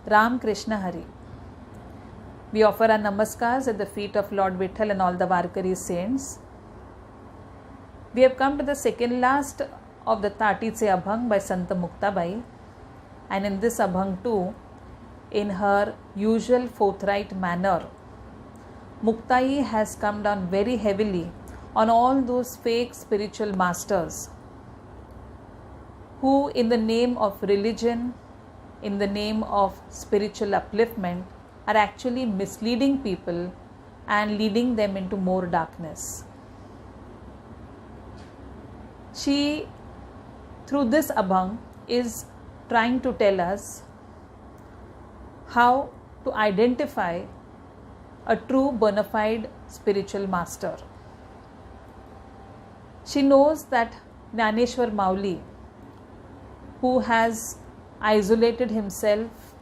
Ram Krishna Hari. We offer our namaskars at the feet of Lord Vitthal and all the Varkari saints. We have come to the second last of the Tatiche Abhang by Sant Muktabai, and in this Abhang too, in her usual forthright manner, Muktai has come down very heavily on all those fake spiritual masters who, in the name of religion, in the name of spiritual upliftment, are actually misleading people and leading them into more darkness. She, through this Abhang, is trying to tell us how to identify a true bona fide spiritual master. She knows that Jnaneshwar Mauli, who has isolated himself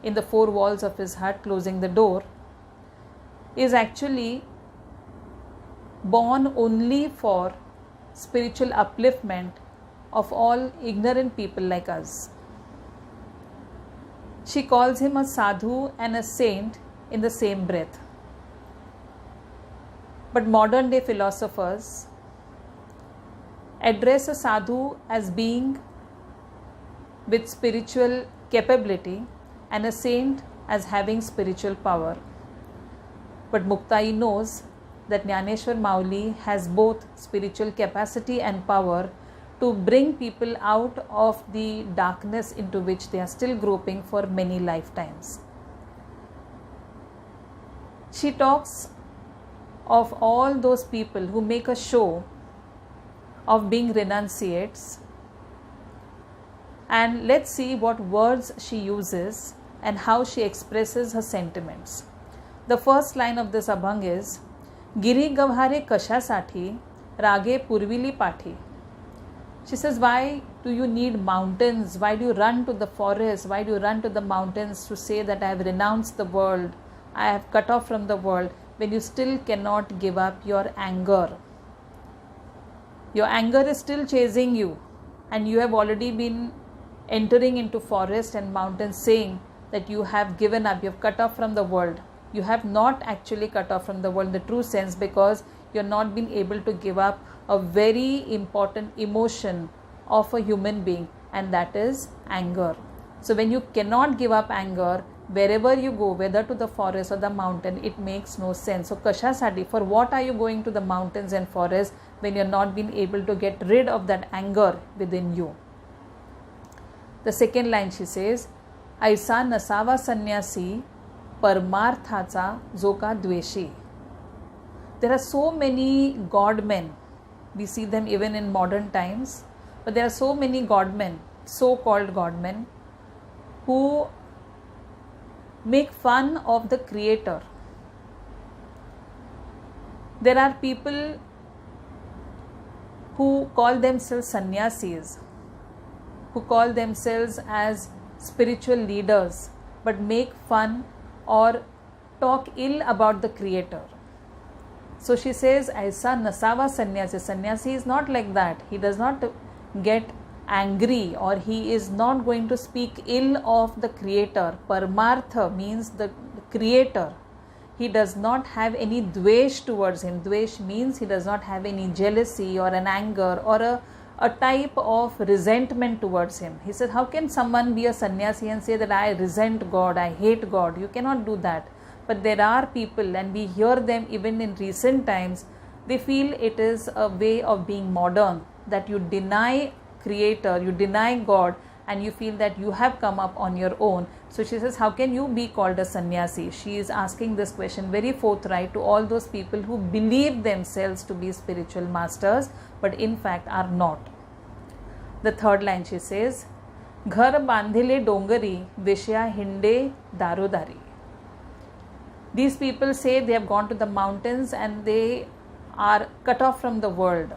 in the four walls of his hut, closing the door, is actually born only for spiritual upliftment of all ignorant people like us. She calls him a sadhu and a saint in the same breath. But modern day philosophers address a sadhu as being with spiritual capability and a saint as having spiritual power. But Muktai knows that Jnaneshwar Mauli has both spiritual capacity and power to bring people out of the darkness into which they are still groping for many lifetimes. She talks of all those people who make a show of being renunciates, and let's see what words she uses and how she expresses her sentiments. The first line of this Abhang is, Giri gavhare kashasati rage purvili pathi. She says, why do you need mountains? Why do you run to the forest? Why do you run to the mountains to say that I have renounced the world, I have cut off from the world, when you still cannot give up your anger? Your anger is still chasing you, and you have already been entering into forest and mountains saying that you have given up, you have cut off from the world. You have not actually cut off from the world in the true sense, because you have not been able to give up a very important emotion of a human being, and that is anger. So when you cannot give up anger, wherever you go, whether to the forest or the mountain, it makes no sense. So kashasati, for what are you going to the mountains and forests when you are not been able to get rid of that anger within you? The second line she says, Aisa nasava sannyasi parmarthacha joka dveshi. There are so many godmen, we see them even in modern times, but there are so many godmen, so-called godmen, who make fun of the creator. There are people who call themselves sannyasis, who call themselves as spiritual leaders, but make fun or talk ill about the creator. So she says, Aisa nasava sannyasi. Sannyasi is not like that. He does not get angry, or he is not going to speak ill of the creator. Paramartha means the creator. He does not have any dvesh towards him. Dvesh means he does not have any jealousy or an anger or a type of resentment towards him. He said, how can someone be a sannyasi and say that I resent God, I hate God? You cannot do that. But there are people, and we hear them even in recent times, they feel it is a way of being modern, that you deny creator, you deny God, and you feel that you have come up on your own. So she says, how can you be called a sannyasi? She is asking this question very forthright to all those people who believe themselves to be spiritual masters, but in fact are not. The third line she says, Ghar bandhile dongari vishya hinde darodari. These people say they have gone to the mountains and they are cut off from the world.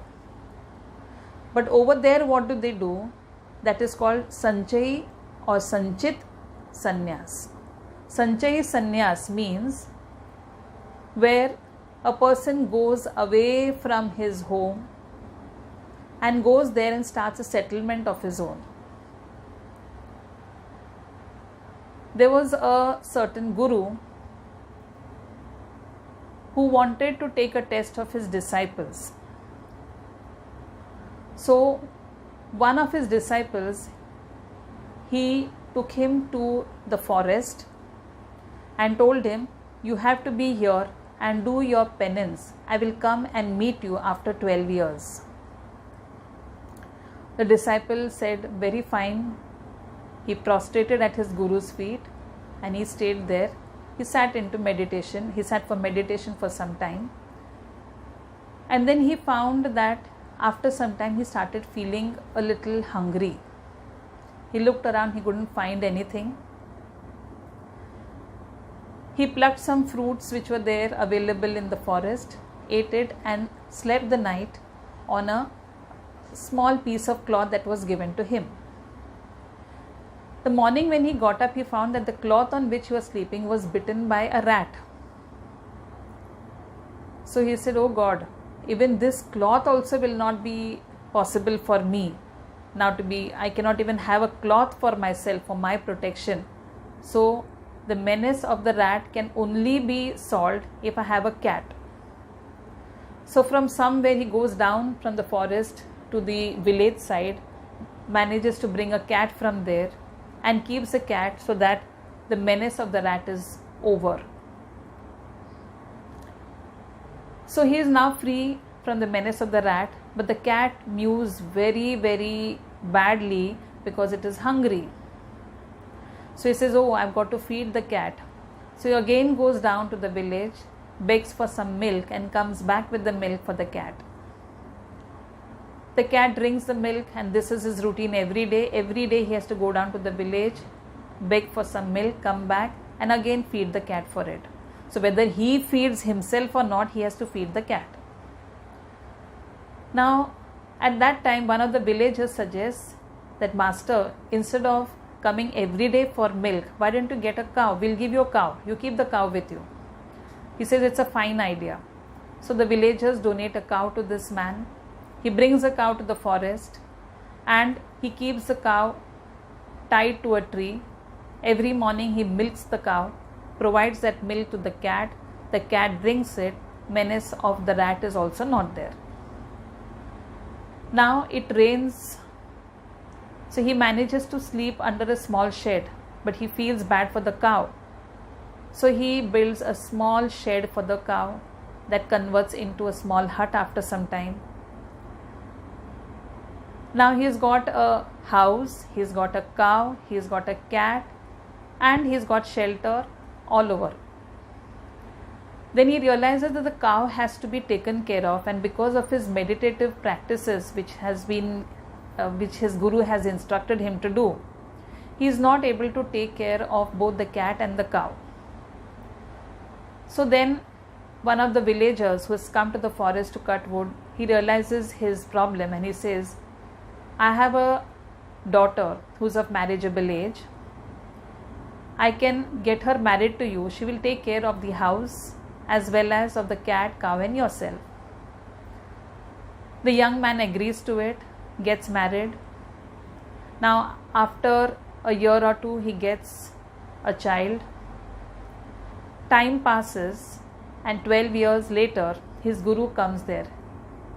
But over there, what do? That is called Sanchai or Sanchit Sannyas. Sanchai Sannyas means where a person goes away from his home and goes there and starts a settlement of his own. There was a certain guru who wanted to take a test of his disciples. So one of his disciples, he took him to the forest and told him, you have to be here and do your penance. I will come and meet you after 12 years. The disciple said, very fine. He prostrated at his guru's feet and he stayed there. He sat into meditation. He sat for meditation for some time. And then he found that after some time he started feeling a little hungry. He looked around, he couldn't find anything. He plucked some fruits which were there available in the forest, ate it and slept the night on a small piece of cloth that was given to him. The morning when he got up, he found that the cloth on which he was sleeping was bitten by a rat. So he said, oh God, even this cloth also will not be possible for me. Now I cannot even have a cloth for myself, for my protection. So the menace of the rat can only be solved if I have a cat. So from somewhere he goes down from the forest to the village side, manages to bring a cat from there and keeps the cat so that the menace of the rat is over. So he is now free from the menace of the rat, but the cat mews very, very badly because it is hungry. So he says, oh, I've got to feed the cat. So he again goes down to the village, begs for some milk and comes back with the milk for the cat. The cat drinks the milk and this is his routine every day. Every day he has to go down to the village, beg for some milk, come back and again feed the cat for it. So whether he feeds himself or not, he has to feed the cat. Now at that time one of the villagers suggests that, master, instead of coming every day for milk, why don't you get a cow? We'll give you a cow. You keep the cow with you. He says it's a fine idea. So the villagers donate a cow to this man. He brings a cow to the forest and he keeps the cow tied to a tree. Every morning he milks the cow, provides that milk to the cat. The cat drinks it. Menace of the rat is also not there. Now it rains. So he manages to sleep under a small shed, but he feels bad for the cow. So he builds a small shed for the cow that converts into a small hut after some time. Now he's got a house, he's got a cow, he's got a cat and he's got shelter all over. Then he realizes that the cow has to be taken care of, and because of his meditative practices which his guru has instructed him to do, he is not able to take care of both the cat and the cow. So then one of the villagers who has come to the forest to cut wood, he realizes his problem and he says, I have a daughter who's of marriageable age. I can get her married to you. She will take care of the house as well as of the cat, cow and yourself. The young man agrees to it, gets married. Now after a year or two he gets a child. Time passes and 12 years later his guru comes there.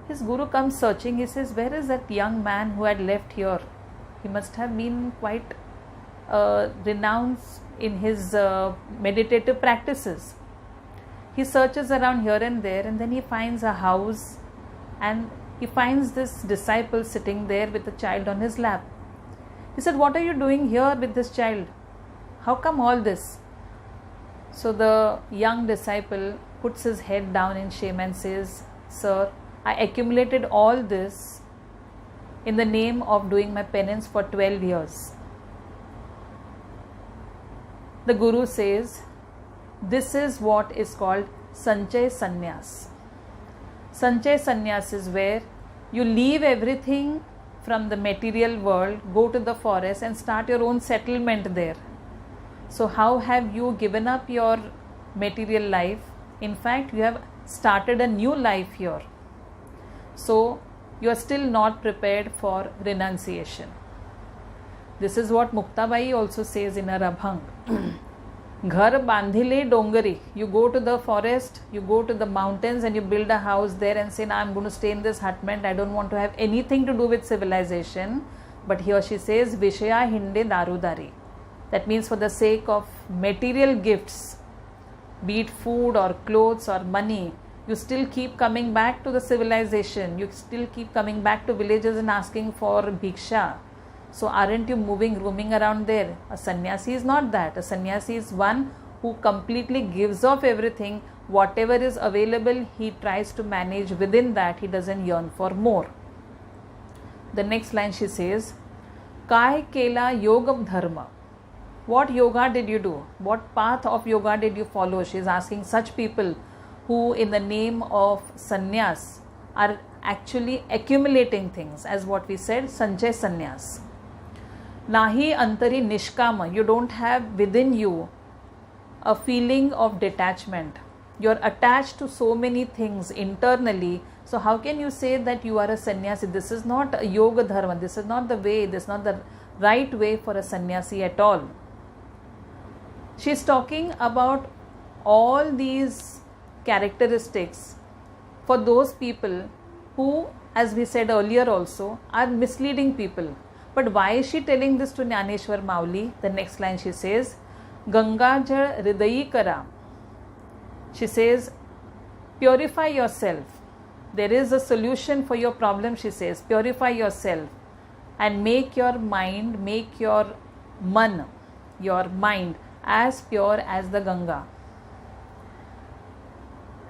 His guru comes searching. He says, where is that young man who had left here? He must have been quite renowned in his meditative practices. He searches around here and there and then he finds a house and he finds this disciple sitting there with a child on his lap. He said, what are you doing here with this child? How come all this? So the young disciple puts his head down in shame and says, sir, I accumulated all this in the name of doing my penance for 12 years. The Guru says, this is what is called Sanchay Sannyas. Sanchay Sannyas is where you leave everything from the material world, go to the forest and start your own settlement there. So how have you given up your material life? In fact, you have started a new life here. So you are still not prepared for renunciation. This is what Muktabai also says in her Abhang. Ghar bandhile dongari. You go to the forest, you go to the mountains and you build a house there and say, now I'm going to stay in this hutment. I don't want to have anything to do with civilization. But here she says, Vijaya hinde darudari. That means for the sake of material gifts, be it food or clothes or money, you still keep coming back to the civilization. You still keep coming back to villages and asking for bhiksha. So aren't you roaming around there? A sannyasi is not that. A sannyasi is one who completely gives off everything. Whatever is available, he tries to manage within that. He doesn't yearn for more. The next line she says, Kai kela yogam dharma. What yoga did you do? What path of yoga did you follow? She is asking such people who in the name of sannyas are actually accumulating things, as what we said, sanchay sannyas. Nahi antari nishkama. You don't have within you a feeling of detachment. You're attached to so many things internally. So how can you say that you are a sannyasi? This is not a yoga dharma. This is not the way. This is not the right way for a sannyasi at all. She is talking about all these characteristics for those people who, as we said earlier also, are misleading people. But why is she telling this to Jnaneshwar Mauli? The next line she says, Ganga jal hridayi kara. She says, purify yourself. There is a solution for your problem, she says. Purify yourself and make your mind, make your man, your mind as pure as the Ganga.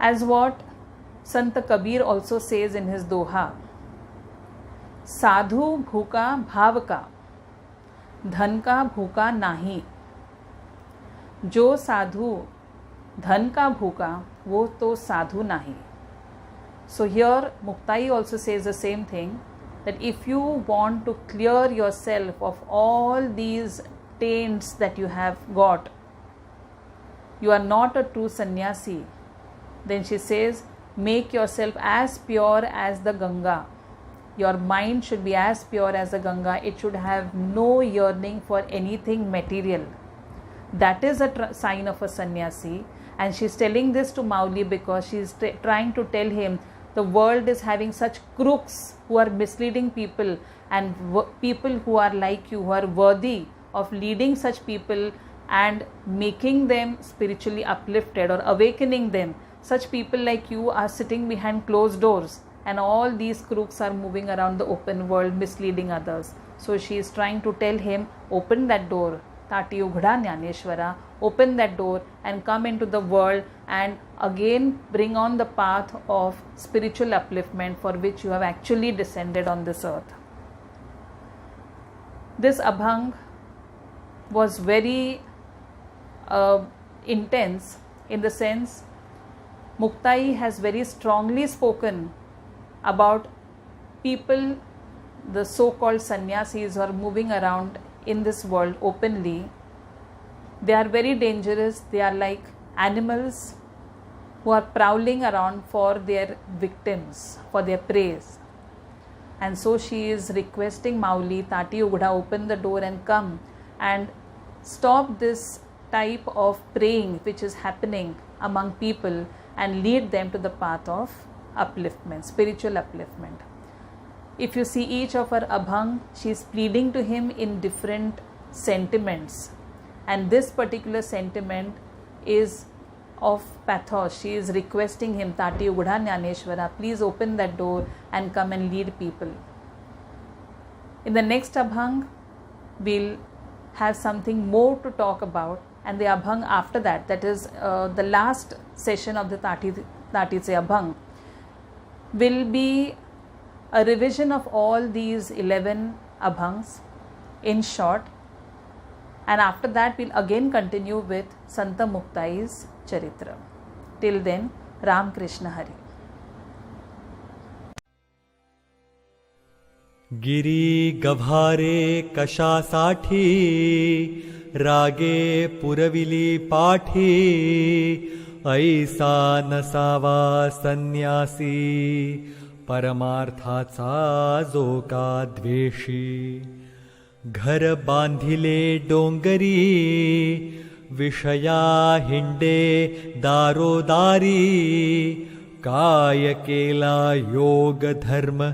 As what Sant Kabir also says in his Doha, Sadhu bhuka bhav ka, dhan ka bhuka nahi. Jo sadhu dhan ka bhuka, wo to sadhu nahi. So here Muktai also says the same thing, that if you want to clear yourself of all these taints that you have got, you are not a true sannyasi, then she says, make yourself as pure as the Ganga. Your mind should be as pure as the Ganga. It should have no yearning for anything material. That is a sign of a sannyasi. And she is telling this to Mauli because she is trying to tell him the world is having such crooks who are misleading people, and people who are like you, who are worthy of leading such people and making them spiritually uplifted or awakening them. Such people like you are sitting behind closed doors, and all these crooks are moving around the open world misleading others. So she is trying to tell him, open that door, Tati Ughda Jnaneshwara, open that door and come into the world and again bring on the path of spiritual upliftment for which you have actually descended on this earth. This Abhang was very intense, in the sense Muktai has very strongly spoken about people, the so-called sannyasis who are moving around in this world openly. They are very dangerous. They are like animals who are prowling around for their victims, for their prey. And so she is requesting Mauli, Tati Ughda, open the door and come and stop this type of praying which is happening among people and lead them to the path of upliftment, spiritual upliftment. If you see each of her Abhang, she is pleading to him in different sentiments. And this particular sentiment is of pathos. She is requesting him, Tati Ughda Jnaneshwara, please open that door and come and lead people. In the next Abhang, we'll have something more to talk about, and the Abhang after that, that is the last session of the Tatiche Abhang, will be a revision of all these 11 Abhangs in short, and after that we'll again continue with Sant Muktai's Charitra. Till then, Ram Krishna Hari. गिरी गभारे कशासाठी रागे पुरविली पाठी ऐसा नसावा संन्यासी परमार्थाचा जो का द्वेषी घर बांधिले डोंगरी, विषया हिंडे दारोदारी. काय केला योग धर्म,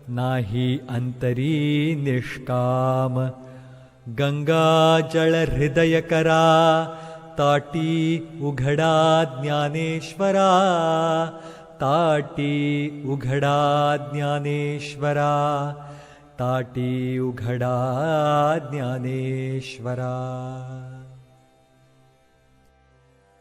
नाही अंतरी निष्काम. गंगा जळ हृदय करा, ताटी उघडा ज्ञानेश्वरा. ताटी उघडा ज्ञानेश्वरा. ताटी उघडा ज्ञानेश्वरा.